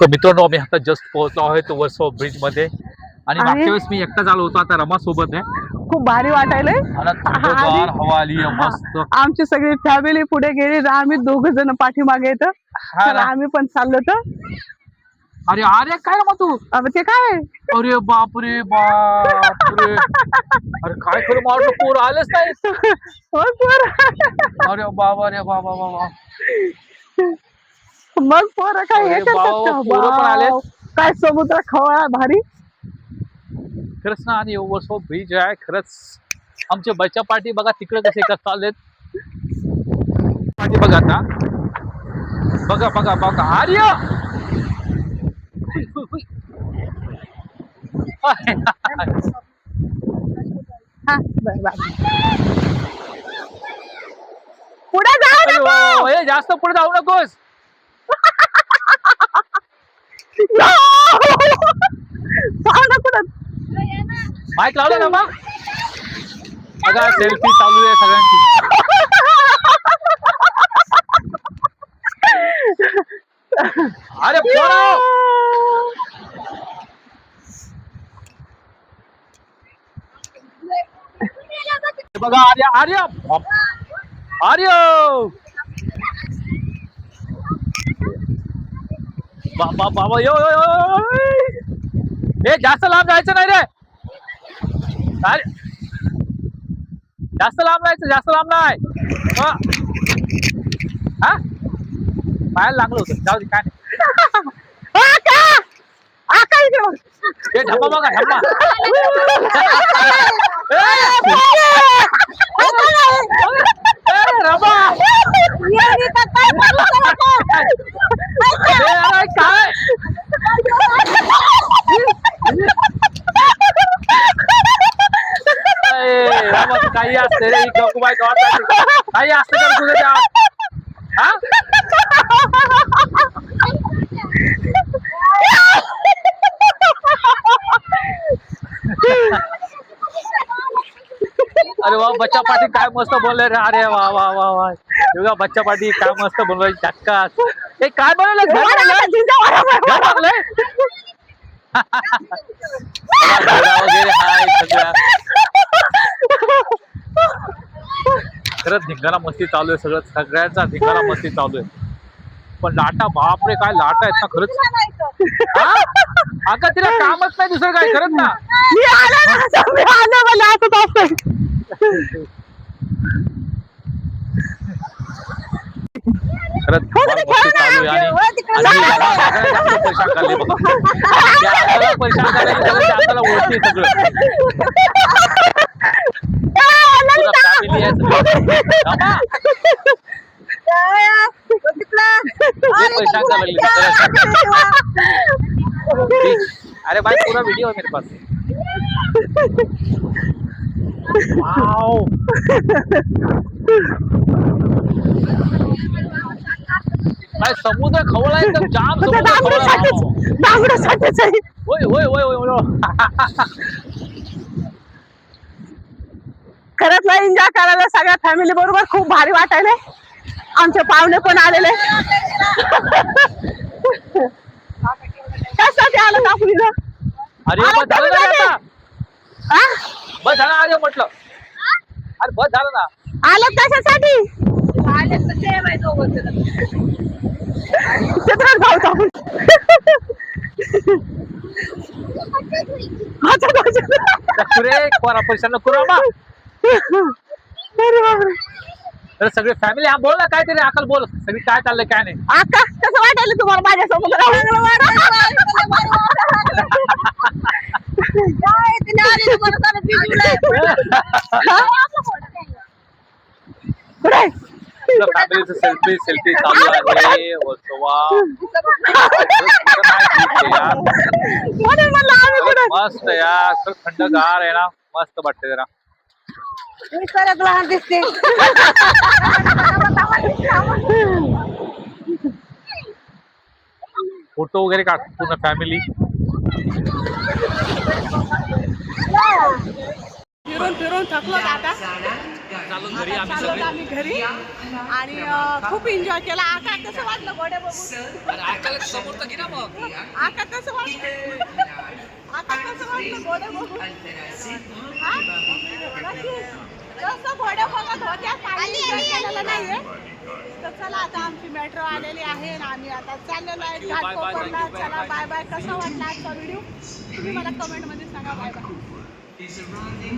मित्रांनो आम्ही आता जस्ट पोहोचलो आहोत वर्सोवा ब्रिज मध्ये आणि मागच्या वेळेस मी एकटाच आलो होतो, आता रमा सोबत आहे. खूप भारी वाटायलंय. थंडगार हवा आली आहे मस्त. आमची सगळी फॅमिली पुढे गेली, आम्ही दोघ जण पाठीमागे येतो. तर आम्ही पण चाललो तर. अरे अरे काय रमा तू? ते काय? अरे बापरे बापरे. अरे काय करू, माझं पोर आलंच नाही. अरे बाबा रे बाबा बाबा. मग पोरं काय हे करतात, काय समुद्र खवळा भारी खरंच ना. आणि वर्सोवा ब्रिज आहे खरंच. आमचे बच्चा पार्टी बघा तिकडे कसे चाललेत. पार्टी बघा आता, बघा बघा बघा. आर्य पुढे जाऊ, जास्त पुढे जाऊ नकोस. माईक लावलं ना मग. बघा सेल्फी चालू आहे सगळ्यांची. अरे बघा आर्य आर्य आर्य. बाबा बाबा यो हे जास्त लांब जायचं नाही रे. जास्त लांब जायचं, जास्त लांब नाही. हा पायाला लागलं होतं, जाऊ दे काय नाही. हे धब्बा बघा धब्बा. काय काही असते रे काही असते तर तुझं त्या. हा अरे वा बच्चा पार्टी काय मस्त बोलले रे. अरे वा वा वा वा. बच्चा पार्टी काय मस्त बोलवाय झक्कास. हे काय बनवलं वगैरे हाय सगळ्या. खरंच धिंगाणा मस्ती चालू आहे, सगळं सगळ्यांचा धिंगाणा मस्ती चालू आहे. पण लाटा बापरे काय लाटा आहेत ना खरंच. आता तिला कामच नाही दुसरं काय खरंच ना. खरंच मस्ती चालू आहे. आणि पैसा काढले बघा, पैसा काढायला आपल्याला ओळखी सगळं. पैसा अरे भाई पूरा वीडियो है मेरे पास. भाई समुद्र खवळा एकदम जाम. खरंच एन्जॉय करायला सगळ्या फॅमिली बरोबर खूप भारी वाटायले. आमचे पाहुणे पण आलेले. कशासाठी आलं आपण इथं? अरे बस झालं अरे म्हटलं. अरे बस झालं ना. आलं कशासाठी? चित्रात भाऊ आपण पैसा नको रामा. तर सगळे फॅमिली हा बोल ना काहीतरी अकल बोल. सगळी काय चाललंय काय नाही. आका कसं वाटायला तुम्हाला माझ्यासोबत? फॅमिलीचं सेल्फी सेल्फी चालू आहे वर्सोवा. मस्त यार थंडगार आहे ना, मस्त वाटते जरा. लहान दिसते. फोटो वगैरे काढ पूर्ण फॅमिली. फिरून फिरून थकलो आता. चालून घरी आम्ही चाललो सगळे. आम्ही घरी आणि खूप एन्जॉय केला. आका कसं वाटलं घोडे बघून? अरे ऐकायला समोर तर घे ना मग. आका कसं वाटलं? आका कसं वाटलं घोडे बघून? हा? नक्की. जसं घोडे बघत होत्या काही enjoy केलेलं नाहीये. तर चला आता आमची मेट्रो आलेली आहे आणि आम्ही आता चाललेलो आहे घाटकोपरला. चला बाय बाय. कसा वाटला आजचा व्हिडिओ तुम्ही मला कमेंटमध्ये सांगा. Bye bye.